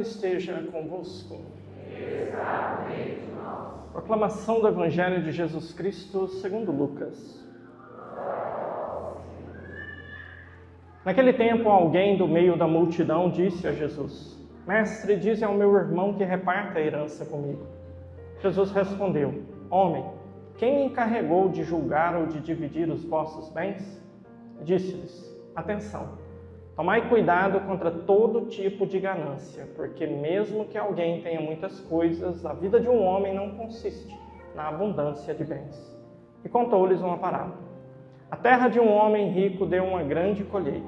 esteja convosco. Proclamação do Evangelho de Jesus Cristo segundo Lucas. Naquele tempo, alguém do meio da multidão disse a Jesus: Mestre, dize ao meu irmão que reparta a herança comigo. Jesus respondeu: Homem, quem me encarregou de julgar ou de dividir os vossos bens? Disse-lhes: Atenção, tomai cuidado contra todo tipo de ganância, porque mesmo que alguém tenha muitas coisas, a vida de um homem não consiste na abundância de bens. E contou-lhes uma parábola. A terra de um homem rico deu uma grande colheita.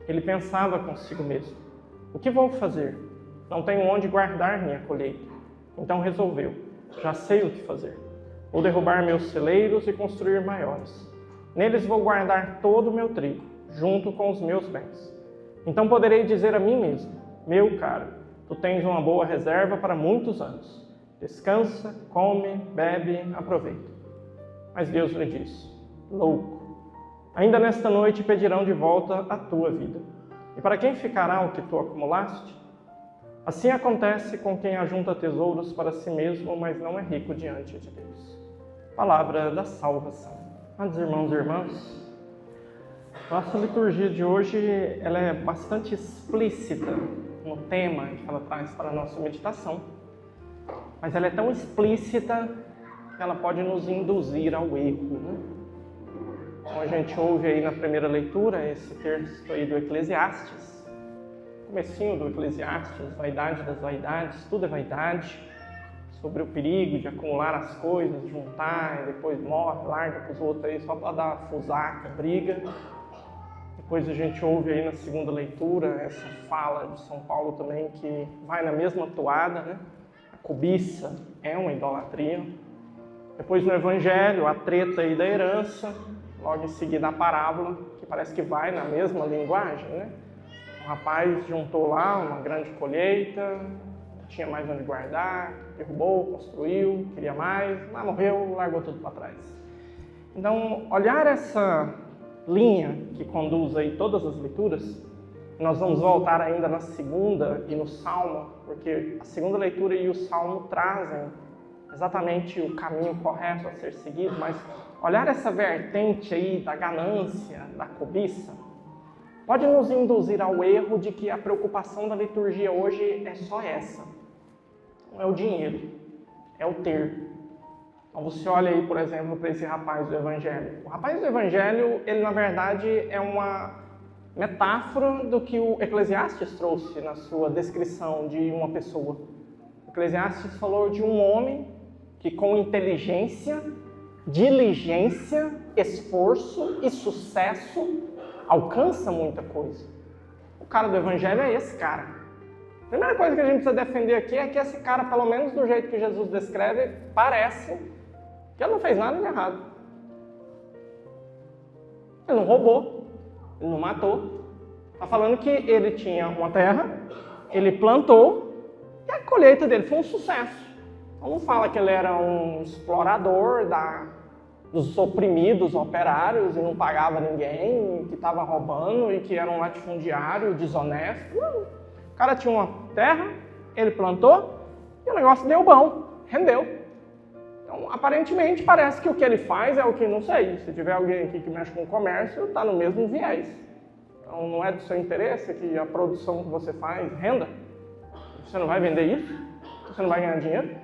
Ele pensava consigo mesmo: o que vou fazer? Não tenho onde guardar minha colheita. Então resolveu: já sei o que fazer. Vou derrubar meus celeiros e construir maiores. Neles vou guardar todo o meu trigo, junto com os meus bens. Então poderei dizer a mim mesmo: meu caro, tu tens uma boa reserva para muitos anos. Descansa, come, bebe, aproveita. Mas Deus lhe disse: louco, ainda nesta noite pedirão de volta a tua vida. E para quem ficará o que tu acumulaste? Assim acontece com quem ajunta tesouros para si mesmo, mas não é rico diante de Deus. Palavra da salvação. Amados irmãos e irmãs, nossa liturgia de hoje ela é bastante explícita no tema que ela traz para a nossa meditação, mas ela é tão explícita que ela pode nos induzir ao erro, né? Então a gente ouve aí na primeira leitura esse texto aí do Eclesiastes, comecinho do Eclesiastes, vaidade das vaidades, tudo é vaidade, sobre o perigo de acumular as coisas, juntar, e depois morre, larga para os outros aí só para dar fusaca, briga. Depois a gente ouve aí na segunda leitura essa fala de São Paulo também que vai na mesma toada, né? A cobiça é uma idolatria. Depois no Evangelho, a treta aí da herança, logo em seguida a parábola, que parece que vai na mesma linguagem, né? Um rapaz juntou lá uma grande colheita, tinha mais onde guardar, derrubou, construiu, queria mais, mas morreu, largou tudo para trás. Então, olhar essa linha que conduz aí todas as leituras, nós vamos voltar ainda na segunda e no Salmo, porque a segunda leitura e o Salmo trazem exatamente o caminho correto a ser seguido, mas olhar essa vertente aí da ganância, da cobiça, pode nos induzir ao erro de que a preocupação da liturgia hoje é só essa. Não é o dinheiro, é o ter. Então você olha aí, por exemplo, para esse rapaz do Evangelho. O rapaz do Evangelho, ele na verdade é uma metáfora do que o Eclesiastes trouxe na sua descrição de uma pessoa. O Eclesiastes falou de um homem que com inteligência, diligência, esforço e sucesso alcança muita coisa. O cara do Evangelho é esse cara. A primeira coisa que a gente precisa defender aqui é que esse cara, pelo menos do jeito que Jesus descreve, parece que ele não fez nada de errado. Ele não roubou, ele não matou. Está falando que ele tinha uma terra, ele plantou e a colheita dele foi um sucesso. Então não fala que ele era um explorador dos oprimidos operários e não pagava ninguém, que estava roubando e que era um latifundiário desonesto. Não. O cara tinha uma terra, ele plantou e o negócio deu bom, rendeu. Então, aparentemente, parece que o que ele faz é o que, não sei, se tiver alguém aqui que mexe com o comércio, está no mesmo viés. Então, não é do seu interesse que a produção que você faz renda? Você não vai vender isso? Você não vai ganhar dinheiro?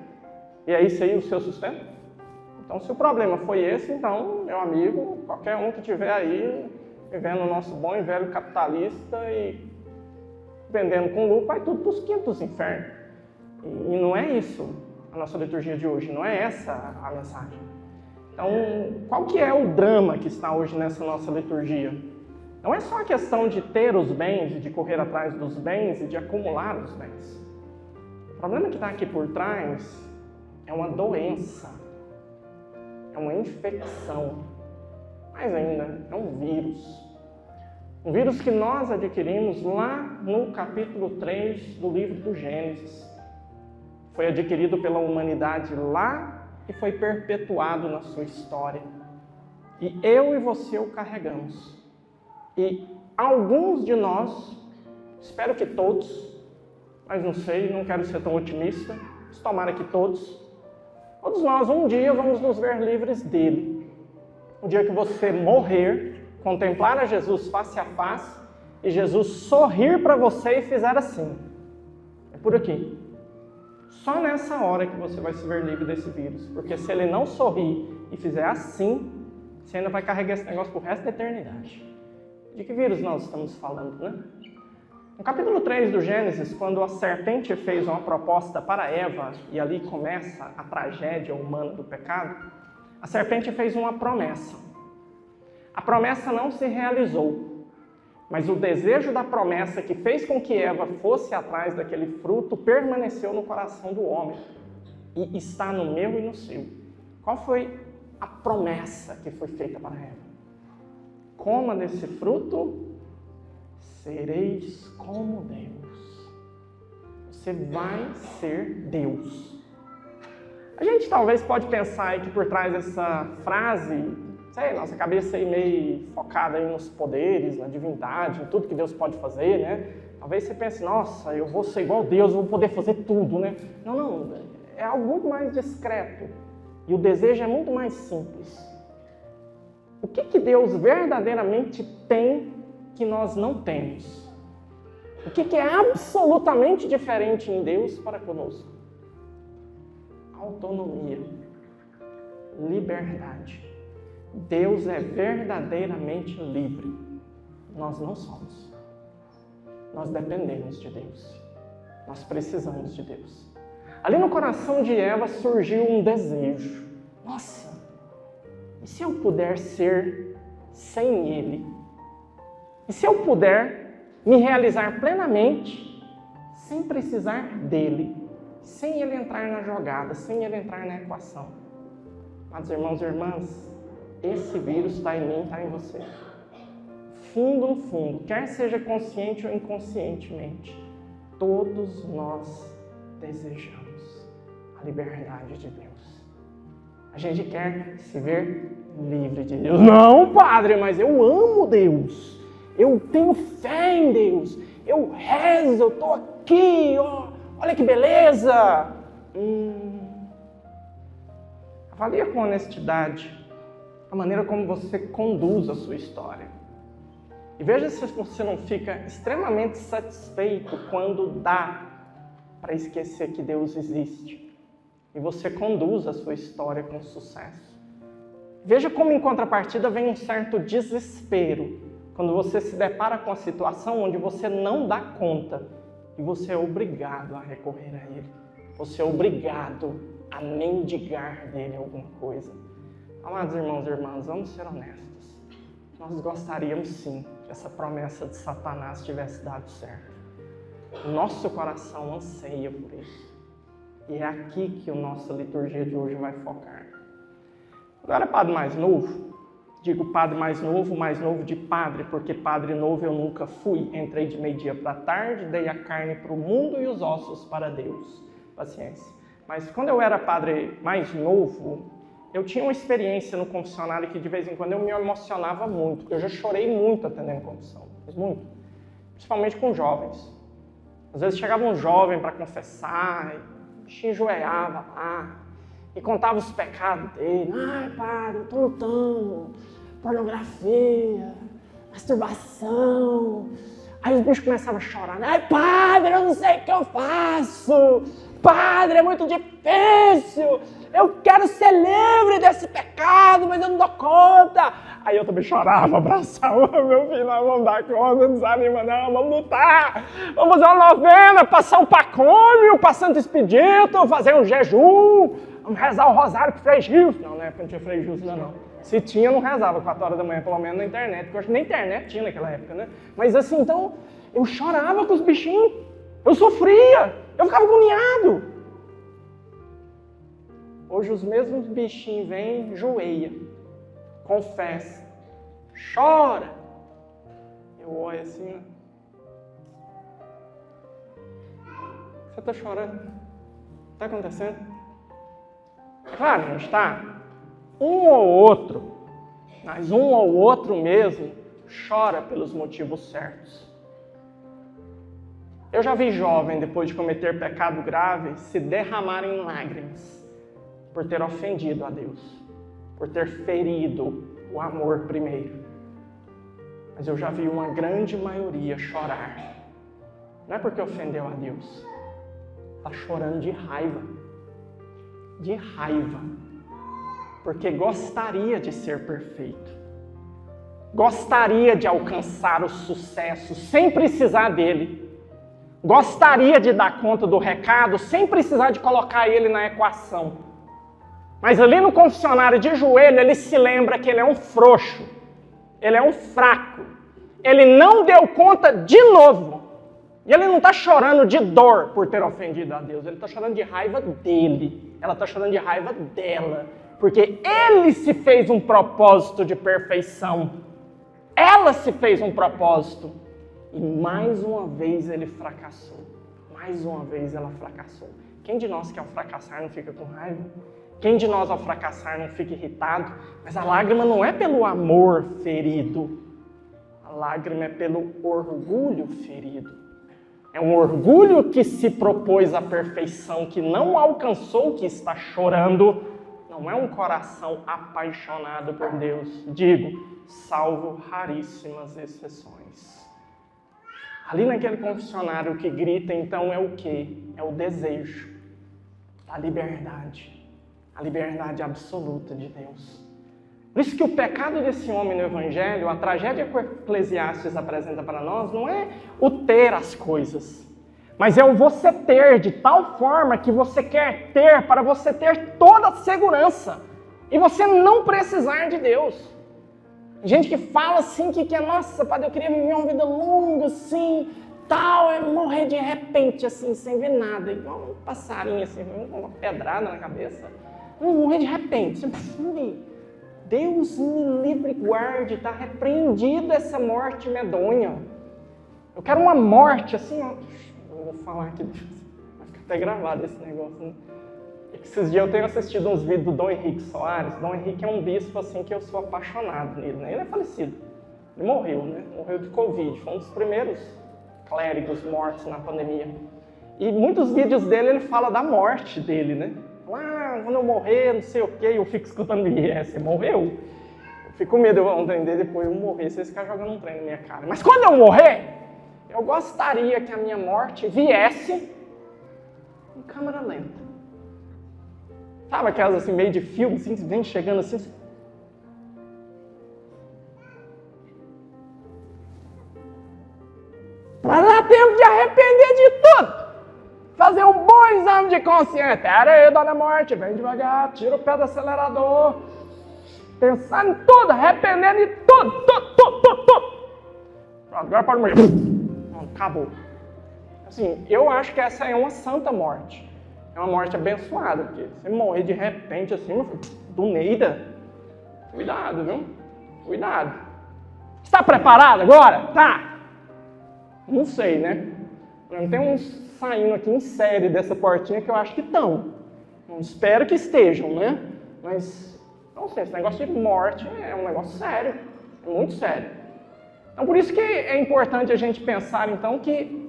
E é isso aí o seu sustento? Então, se o problema foi esse, então, meu amigo, qualquer um que estiver aí vivendo o nosso bom e velho capitalista e vendendo com lucro, vai tudo para os quintos dos infernos. E não é isso a nossa liturgia de hoje, não é essa a mensagem. Então, qual que é o drama que está hoje nessa nossa liturgia? Não é só a questão de ter os bens, de correr atrás dos bens e de acumular os bens. O problema que está aqui por trás é uma doença, é uma infecção, mais ainda, é um vírus. Um vírus que nós adquirimos lá no capítulo 3 do livro do Gênesis. Foi adquirido pela humanidade lá e foi perpetuado na sua história. E eu e você o carregamos. E alguns de nós, espero que todos, mas não sei, não quero ser tão otimista. Mas tomara que todos nós um dia vamos nos ver livres dele. Um dia que você morrer, contemplar a Jesus face a face e Jesus sorrir para você e fizer assim. É por aqui. Só nessa hora que você vai se ver livre desse vírus. Porque se ele não sorrir e fizer assim, você ainda vai carregar esse negócio pro resto da eternidade. De que vírus nós estamos falando, né? No capítulo 3 do Gênesis, quando a serpente fez uma proposta para Eva, e ali começa a tragédia humana do pecado, a serpente fez uma promessa. A promessa não se realizou, mas o desejo da promessa que fez com que Eva fosse atrás daquele fruto permaneceu no coração do homem e está no meu e no seu. Qual foi a promessa que foi feita para Eva? Coma desse fruto, sereis como Deus. Você vai ser Deus. A gente talvez pode pensar aí que por trás dessa frase, nossa cabeça aí meio focada aí nos poderes, na divindade, em tudo que Deus pode fazer, né? Talvez você pense, nossa, eu vou ser igual a Deus, eu vou poder fazer tudo, né? Não, é algo muito mais discreto. E o desejo é muito mais simples. O que Deus verdadeiramente tem que nós não temos? O que é absolutamente diferente em Deus para conosco? Autonomia, liberdade. Deus é verdadeiramente livre. Nós não somos. Nós dependemos de Deus. Nós precisamos de Deus. Ali no coração de Eva surgiu um desejo. Nossa, e se eu puder ser sem Ele? E se eu puder me realizar plenamente, sem precisar dele, sem ele entrar na jogada, sem ele entrar na equação? Mas, irmãos e irmãs, esse vírus está em mim, está em você. Fundo no fundo, quer seja consciente ou inconscientemente, todos nós desejamos a liberdade de Deus. A gente quer se ver livre de Deus. Não, padre, mas eu amo Deus. Eu tenho fé em Deus. Eu rezo, eu estou aqui, ó. Olha que beleza. Avalia com honestidade a maneira como você conduz a sua história. E veja se você não fica extremamente satisfeito quando dá para esquecer que Deus existe. E você conduz a sua história com sucesso. Veja como em contrapartida vem um certo desespero quando você se depara com a situação onde você não dá conta e você é obrigado a recorrer a Ele. Você é obrigado a mendigar dele alguma coisa. Amados irmãos e irmãs, vamos ser honestos. Nós gostaríamos sim que essa promessa de Satanás tivesse dado certo. O nosso coração anseia por isso. E é aqui que a nossa liturgia de hoje vai focar. Eu era padre mais novo. Digo padre mais novo de padre, porque padre novo eu nunca fui. Entrei de meio-dia para tarde, dei a carne para o mundo e os ossos para Deus. Paciência. Mas quando eu era padre mais novo, eu tinha uma experiência no confessionário que de vez em quando eu me emocionava muito. Eu já chorei muito atendendo confissão, muito. Principalmente com jovens. Às vezes chegava um jovem para confessar, se enjoelhava lá e contava os pecados dele. Ai, padre, eu tô lutando, pornografia, masturbação. Aí os bichos começavam a chorar. Ai, padre, eu não sei o que eu faço. Padre, é muito difícil. Eu quero ser livre desse pecado, mas eu não dou conta. Aí eu também chorava, abraçava, meu filho, nós vamos dar conta, não desanima não, vamos lutar. Vamos fazer uma novena, passar um pacômio, passar Santo Expedito, fazer um jejum, vamos rezar o rosário com Frei Gilson. Não, na época não tinha Frei Gilson ainda não. Se tinha, não rezava 4 horas da manhã, pelo menos na internet, porque eu acho que nem internet tinha naquela época, né? Mas assim, então, eu chorava com os bichinhos, eu sofria, eu ficava agoniado. Hoje os mesmos bichinhos vêm, joelha, confessa, chora. Eu olho assim, você está chorando? Está acontecendo? É claro, não está. Um ou outro, mas um ou outro mesmo, chora pelos motivos certos. Eu já vi jovem, depois de cometer pecado grave, se derramar em lágrimas por ter ofendido a Deus, por ter ferido o amor primeiro. Mas eu já vi uma grande maioria chorar. Não é porque ofendeu a Deus. Está chorando de raiva. De raiva. Porque gostaria de ser perfeito. Gostaria de alcançar o sucesso sem precisar dele. Gostaria de dar conta do recado sem precisar de colocar ele na equação. Mas ali no confessionário de joelho, ele se lembra que ele é um frouxo. Ele é um fraco. Ele não deu conta de novo. E ele não está chorando de dor por ter ofendido a Deus. Ele está chorando de raiva dele. Ela está chorando de raiva dela. Porque ele se fez um propósito de perfeição. Ela se fez um propósito. E mais uma vez ele fracassou. Mais uma vez ela fracassou. Quem de nós que ao fracassar não fica com raiva? Quem de nós ao fracassar não fica irritado? Mas a lágrima não é pelo amor ferido. A lágrima é pelo orgulho ferido. É um orgulho que se propôs à perfeição, que não alcançou, que está chorando. Não é um coração apaixonado por Deus. Digo, salvo raríssimas exceções. Ali naquele confessionário, o que grita então é o quê? É o desejo da liberdade. A liberdade absoluta de Deus. Por isso que o pecado desse homem no Evangelho, a tragédia que o Eclesiastes apresenta para nós, não é o ter as coisas, mas é o você ter de tal forma que você quer ter para você ter toda a segurança e você não precisar de Deus. Gente que fala assim que nossa, padre, eu queria viver uma vida longa assim, tal, é morrer de repente assim, sem ver nada, igual um passarinho assim, com uma pedrada na cabeça. Não morrer de repente, Deus me livre e guarde, está repreendida essa morte medonha. Eu quero uma morte assim, ó. Eu vou falar aqui, vai ficar até gravado esse negócio, né? Esses dias eu tenho assistido uns vídeos do Dom Henrique Soares. Dom Henrique é um bispo assim que eu sou apaixonado nele, né? Ele é falecido, ele morreu, né? Morreu de Covid, foi um dos primeiros clérigos mortos na pandemia. E muitos vídeos dele ele fala da morte dele, né? Quando eu morrer, não sei o quê, eu fico escutando, você morreu? Eu fico com medo de eu entender depois eu morrer, vocês ficarem jogando um trem na minha cara. Mas quando eu morrer, eu gostaria que a minha morte viesse em câmera lenta. Sabe aquelas assim, meio de filme, assim, vem chegando assim. Pra dar tempo de arrepender de tudo. Fazer um bom exame de consciência. Pera aí, dona Morte, vem devagar, tira o pé do acelerador. Pensando em tudo, arrependendo de tudo. Agora pode morrer. Acabou. Assim, eu acho que essa é uma santa morte. É uma morte abençoada, porque você morrer de repente assim, do Neida, cuidado, viu? Cuidado. Está preparado agora? Tá. Não sei, né? Tem uns saindo aqui em série dessa portinha que eu acho que estão. Espero que estejam, né? Mas, não sei, esse negócio de morte é um negócio sério. É muito sério. Então, por isso que é importante a gente pensar, então, que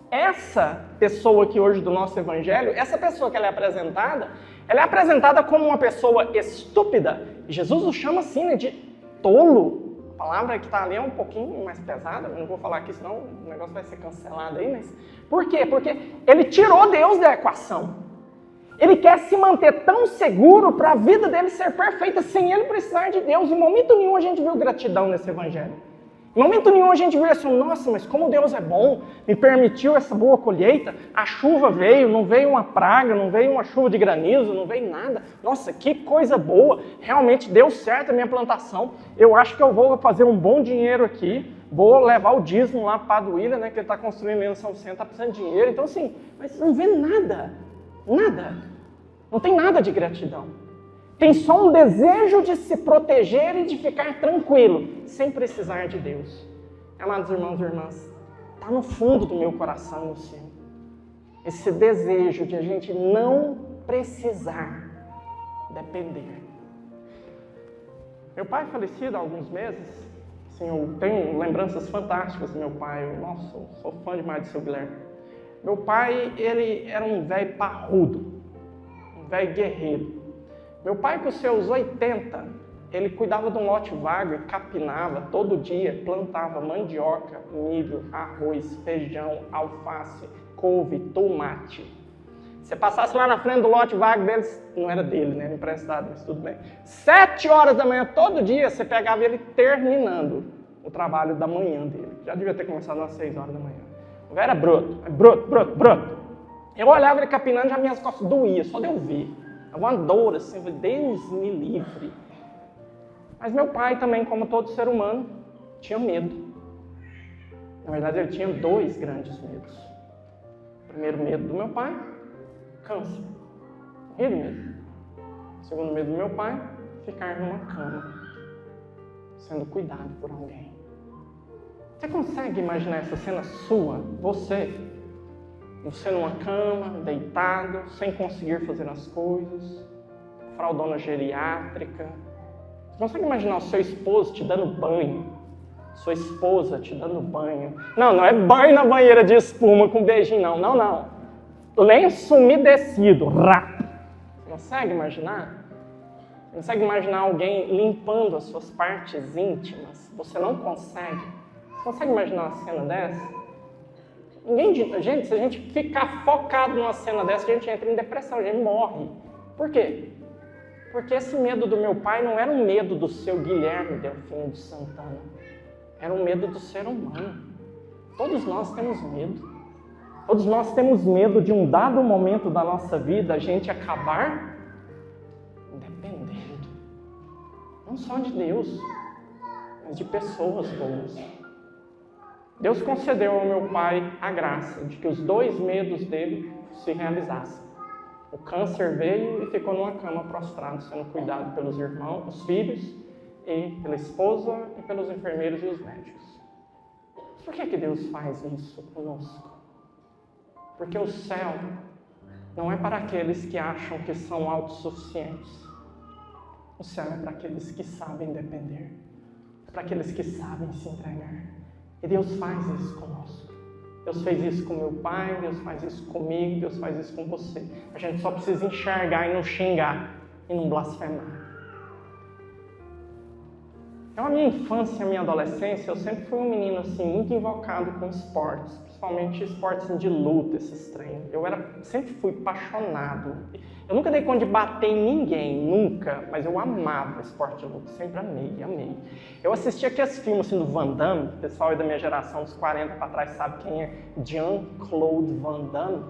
essa pessoa aqui hoje do nosso evangelho, essa pessoa que ela é apresentada como uma pessoa estúpida. E Jesus o chama assim, né, de tolo. A palavra que está ali é um pouquinho mais pesada, eu não vou falar aqui, senão o negócio vai ser cancelado aí, mas... Por quê? Porque ele tirou Deus da equação. Ele quer se manter tão seguro para a vida dele ser perfeita sem ele precisar de Deus. Em momento nenhum a gente viu gratidão nesse evangelho. Em momento nenhum a gente viu assim, nossa, mas como Deus é bom, me permitiu essa boa colheita, a chuva veio, não veio uma praga, não veio uma chuva de granizo, não veio nada. Nossa, que coisa boa, realmente deu certo a minha plantação. Eu acho que eu vou fazer um bom dinheiro aqui, vou levar o dízimo lá para o Padre William, né, que ele está construindo ali no São Vicente, está precisando de dinheiro. Então assim, mas não vê nada, nada, não tem nada de gratidão. Tem só um desejo de se proteger e de ficar tranquilo, sem precisar de Deus. Amados irmãos e irmãs, está no fundo do meu coração e no seu. Esse desejo de a gente não precisar depender. Meu pai falecido há alguns meses, assim, eu tenho lembranças fantásticas do meu pai. Nossa, eu sou fã demais do seu Guilherme. Meu pai, ele era um velho parrudo, um velho guerreiro. Meu pai, com seus 80, ele cuidava de um lote vago e capinava todo dia, plantava mandioca, milho, arroz, feijão, alface, couve, tomate. Se passasse lá na frente do lote vago deles, não era dele, né? Era emprestado, mas tudo bem. 7 horas da manhã, todo dia, você pegava ele terminando o trabalho da manhã dele. Já devia ter começado às 6 horas da manhã. O velho era bruto. Eu olhava ele capinando, já minhas costas doíam, só de eu ver. Uma dor assim, Deus me livre. Mas meu pai também, como todo ser humano, tinha medo. Na verdade, ele tinha 2 grandes medos. O primeiro medo do meu pai, câncer. Ele mesmo. O segundo medo do meu pai, ficar numa cama, sendo cuidado por alguém. Você consegue imaginar essa cena sua? Você numa cama, deitado, sem conseguir fazer as coisas, fraldona geriátrica. Você consegue imaginar o seu esposo te dando banho? Sua esposa te dando banho? Não é banho na banheira de espuma com beijinho, não. Lenço umedecido, Você consegue imaginar? Você consegue imaginar alguém limpando as suas partes íntimas? Você não consegue? Você consegue imaginar uma cena dessa? Gente, se a gente ficar focado numa cena dessa, a gente entra em depressão, a gente morre. Por quê? Porque esse medo do meu pai não era um medo do seu Guilherme Delfino de Santana. Era um medo do ser humano. Todos nós temos medo. Todos nós temos medo de um dado momento da nossa vida a gente acabar dependendo. Não só de Deus, mas de pessoas boas. Deus concedeu ao meu pai a graça de que os 2 medos dele se realizassem. O câncer veio e ficou numa cama prostrado, sendo cuidado pelos irmãos, os filhos, e pela esposa, e pelos enfermeiros e os médicos. Por que Deus faz isso conosco? Porque o céu não é para aqueles que acham que são autossuficientes. O céu é para aqueles que sabem depender. É para aqueles que sabem se entregar. E Deus faz isso conosco. Deus fez isso com meu pai, Deus faz isso comigo, Deus faz isso com você. A gente só precisa enxergar e não xingar e não blasfemar. Então, a minha infância e a minha adolescência, eu sempre fui um menino assim, muito invocado com esportes, principalmente esportes de luta, esses treinos. Sempre fui apaixonado. Eu nunca dei conta de bater em ninguém, nunca, mas eu amava esporte de luta, sempre amei. Eu assistia aqueles filmes assim, do Van Damme, o pessoal aí da minha geração, dos 40 para trás, sabe quem é Jean-Claude Van Damme.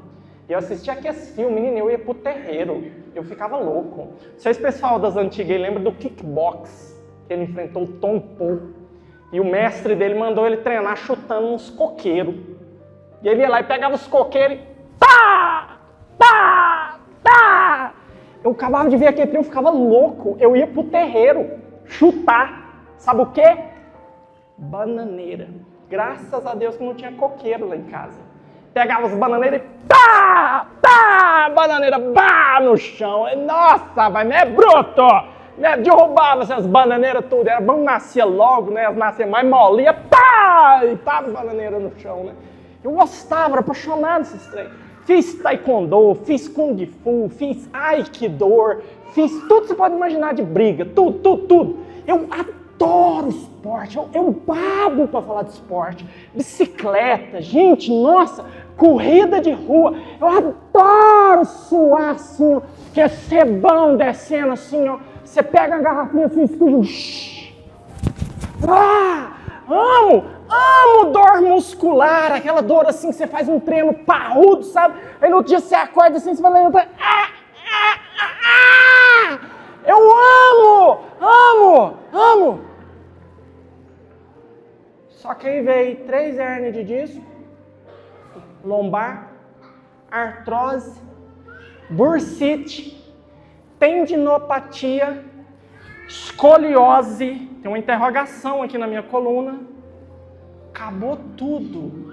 E eu assistia aqueles filmes, menino, eu ia pro terreiro, eu ficava louco. Vocês, pessoal das antigas, lembram do kickbox? Ele enfrentou o Tom Poe. E o mestre dele mandou ele treinar chutando uns coqueiros. E ele ia lá e pegava os coqueiros e pá! Eu acabava de ver aquele treino, eu ficava louco. Eu ia pro terreiro chutar. Sabe o quê? Bananeira. Graças a Deus que não tinha coqueiro lá em casa. Pegava as bananeiras e pá! Bananeira, no chão. Nossa, mas não é bruto! Derrubava essas bananeiras tudo, era bom, nascia logo, né? Elas nasciam mais molinha, e pá, bananeira no chão, né? Eu gostava, era apaixonado nesses treinos. Fiz taekwondo, fiz kung fu, fiz aikido, fiz tudo que você pode imaginar de briga, tudo. Eu adoro esporte, eu babo para falar de esporte. Bicicleta, gente, nossa, corrida de rua, eu adoro suar assim, ó, que é cebão descendo assim, ó. Você pega a garrafinha assim, escuta. Amo dor muscular, aquela dor assim que você faz um treino parrudo, sabe? Aí no outro dia você acorda assim, você vai levantar. Eu amo! Só que aí veio 3 hérnias de disco, lombar, artrose, bursite, tendinopatia, escoliose, tem uma interrogação aqui na minha coluna. Acabou tudo.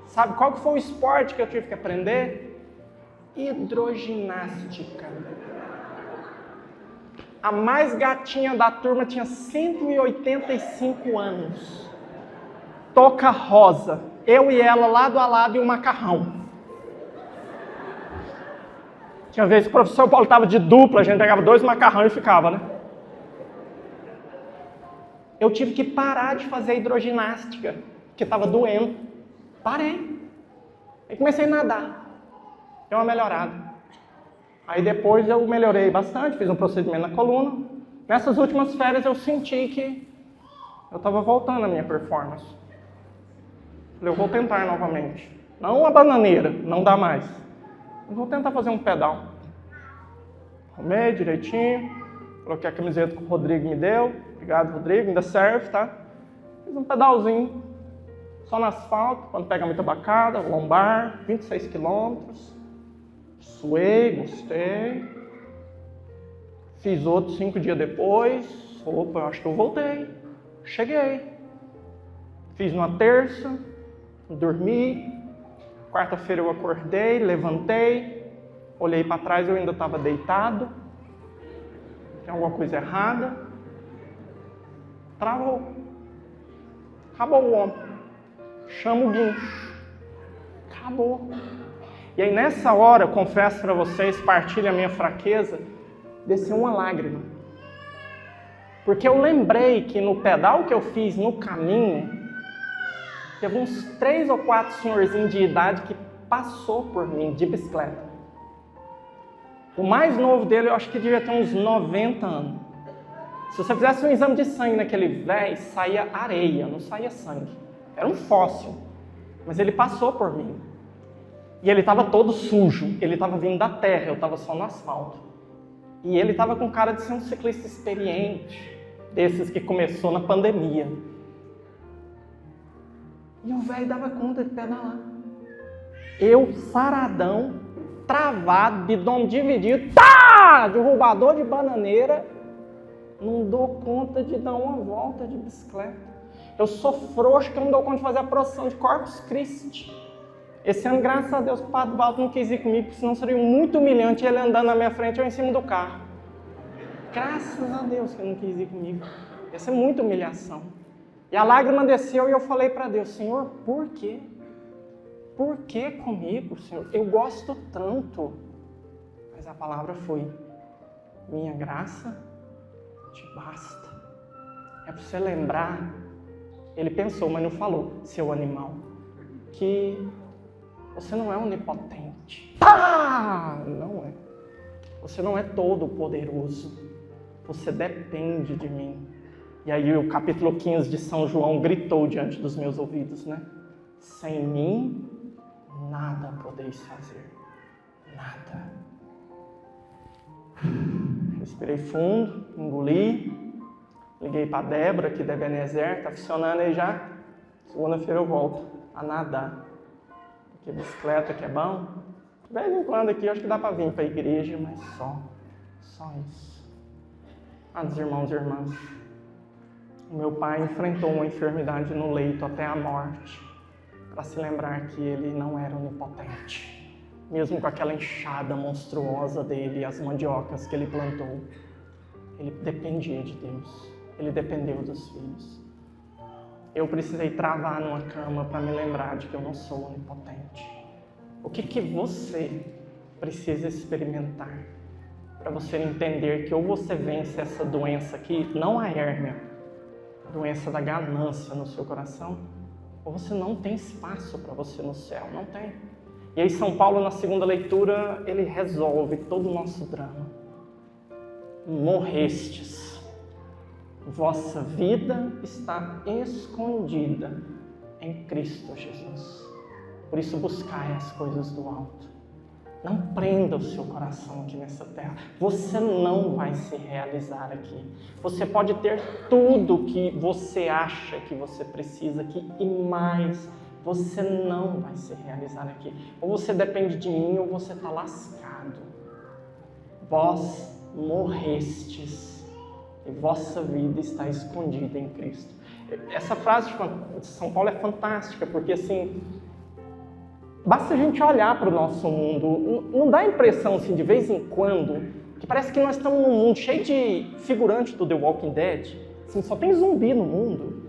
Sabe qual que foi o esporte que eu tive que aprender? Hidroginástica. A mais gatinha da turma tinha 185 anos. Toca rosa. Eu e ela lado a lado e um macarrão. Tinha vez que o professor Paulo estava de dupla, a gente pegava 2 macarrão e ficava, né? Eu tive que parar de fazer hidroginástica, porque estava doendo. Parei. Aí comecei a nadar. Deu uma melhorada. Aí depois eu melhorei bastante, fiz um procedimento na coluna. Nessas últimas férias eu senti que eu estava voltando à minha performance. Falei, eu vou tentar novamente. Não uma bananeira, não dá mais. Eu vou tentar fazer um pedal. Arrumei direitinho, coloquei a camiseta que o Rodrigo me deu. Obrigado, Rodrigo, ainda serve, tá? Fiz um pedalzinho, só no asfalto, quando pega muita bacada, lombar, 26 quilômetros. Suei, gostei. Fiz outro 5 dias depois. Opa, eu acho que eu voltei. Cheguei. Fiz uma terça, dormi. Quarta-feira eu acordei, levantei. Olhei para trás, eu ainda estava deitado. Tem alguma coisa errada. Travou. Acabou o ombro. Chama o guincho. Acabou. E aí nessa hora, eu confesso para vocês, partilho a minha fraqueza, desceu uma lágrima. Porque eu lembrei que no pedal que eu fiz no caminho, teve uns 3 ou 4 senhorzinhos de idade que passou por mim de bicicleta. O mais novo dele, eu acho que devia ter uns 90 anos. Se você fizesse um exame de sangue naquele velho, saía areia, não saía sangue. Era um fóssil. Mas ele passou por mim. E ele estava todo sujo. Ele estava vindo da terra, eu estava só no asfalto. E ele estava com cara de ser um ciclista experiente. Desses que começou na pandemia. E o velho dava conta de pedalar. Eu, saradão, travado, bidão dividido, tá! Derrubador de bananeira, não dou conta de dar uma volta de bicicleta. Eu sou frouxo que eu não dou conta de fazer a procissão de Corpus Christi. Esse ano, graças a Deus, o Padre Balto não quis ir comigo, porque senão seria muito humilhante ele andando na minha frente ou em cima do carro. Graças a Deus que ele não quis ir comigo. Ia ser muita humilhação. E a lágrima desceu e eu falei para Deus, Senhor, por quê? Por que comigo, Senhor? Eu gosto tanto. Mas a palavra foi, minha graça te basta. É para você lembrar, ele pensou, mas não falou, seu animal, que você não é onipotente. Não é. Você não é todo poderoso. Você depende de mim. E aí o capítulo 15 de São João gritou diante dos meus ouvidos, né? Sem mim, nada podeis fazer. Nada. Respirei fundo, engoli. Liguei para a Débora, aqui da Ebenezer, tá funcionando aí já. Segunda-feira eu volto a nadar. Porque bicicleta que é bom. De vez em quando aqui, eu acho que dá para vir para a igreja, mas só isso. Dos irmãos e irmãs, o meu pai enfrentou uma enfermidade no leito até a morte, para se lembrar que ele não era onipotente. Mesmo com aquela enxada monstruosa dele e as mandiocas que ele plantou, ele dependia de Deus, ele dependeu dos filhos. Eu precisei travar numa cama para me lembrar de que eu não sou onipotente. O que você precisa experimentar para você entender que ou você vence essa doença aqui, não a hérnia, a doença da ganância no seu coração, ou você não tem espaço para você no céu, não tem. E aí São Paulo, na segunda leitura, ele resolve todo o nosso drama. Morrestes, vossa vida está escondida em Cristo Jesus. Por isso buscai as coisas do alto. Não prenda o seu coração aqui nessa terra. Você não vai se realizar aqui. Você pode ter tudo que você acha que você precisa aqui e mais. Você não vai se realizar aqui. Ou você depende de mim ou você está lascado. Vós morrestes e vossa vida está escondida em Cristo. Essa frase de São Paulo é fantástica, porque assim, basta a gente olhar para o nosso mundo, não dá a impressão assim, de vez em quando, que parece que nós estamos num mundo cheio de figurantes do The Walking Dead, assim, só tem zumbi no mundo,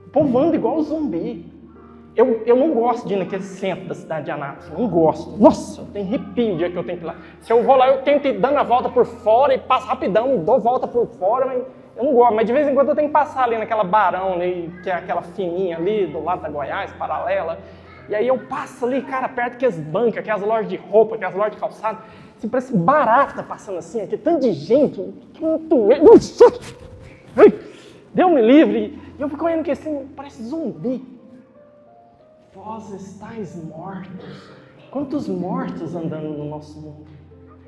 o povo anda igual zumbi. Eu não gosto de ir naquele centro da cidade de Anápolis, não gosto. Nossa, eu tenho arrepio o dia que eu tenho que ir lá. Se eu vou lá, eu tento ir dando a volta por fora e passo rapidão, dou volta por fora, mas eu não gosto. Mas de vez em quando eu tenho que passar ali naquela Barão, ali, que é aquela fininha ali, do lado da Goiás, paralela. E aí eu passo ali, cara, perto daquelas bancas, aquelas lojas de roupa, aquelas lojas de calçado. Assim, parece barata passando assim, aqui, tanto de gente. Deus me livre. E eu fico olhando que assim, parece zumbi. Vós estáis mortos. Quantos mortos andando no nosso mundo?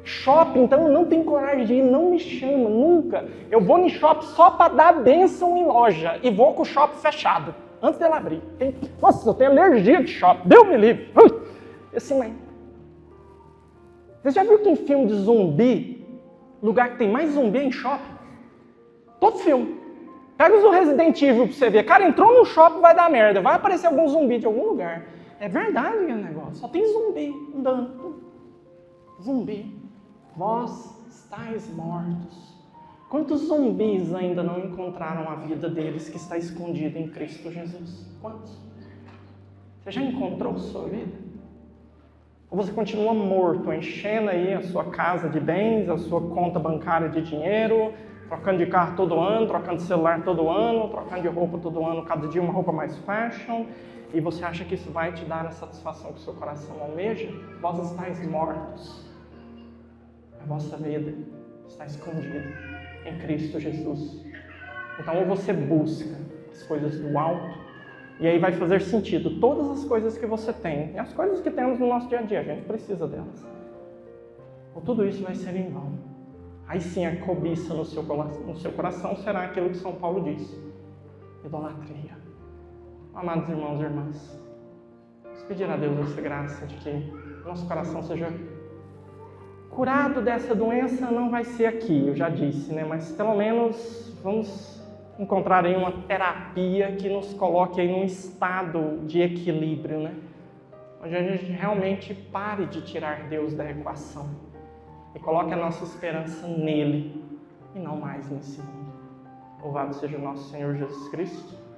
Shopping, então eu não tenho coragem de ir, não me chama, nunca. Eu vou no shopping só para dar bênção em loja e vou com o shopping fechado, antes dela abrir. Nossa, eu tenho alergia de shopping, Deus me livre. Assim, mas... Você já viu que em filme de zumbi, lugar que tem mais zumbi é em shopping? Todo filme. Pega os do Resident Evil pra você ver. Cara, entrou no shopping, vai dar merda. Vai aparecer algum zumbi de algum lugar. É verdade aquele negócio. Só tem zumbi andando. Zumbi. Vós estáis mortos. Quantos zumbis ainda não encontraram a vida deles que está escondida em Cristo Jesus? Quantos? Você já encontrou sua vida? Ou você continua morto, enchendo aí a sua casa de bens, a sua conta bancária de dinheiro, trocando de carro todo ano, trocando de celular todo ano, trocando de roupa todo ano, cada dia uma roupa mais fashion, e você acha que isso vai te dar a satisfação que o seu coração almeja? Vós estáis mortos. A vossa vida está escondida em Cristo Jesus. Então, ou você busca as coisas do alto, e aí vai fazer sentido todas as coisas que você tem, e as coisas que temos no nosso dia a dia, a gente precisa delas. Ou tudo isso vai ser em vão. Aí sim a cobiça no seu coração será aquilo que São Paulo diz: idolatria. Amados irmãos e irmãs, vamos pedir a Deus essa graça de que nosso coração seja curado dessa doença. Não vai ser aqui, eu já disse, né? Mas pelo menos vamos encontrar aí uma terapia que nos coloque aí num estado de equilíbrio, né? Onde a gente realmente pare de tirar Deus da equação e coloque a nossa esperança nele e não mais nesse mundo. Louvado seja o nosso Senhor Jesus Cristo.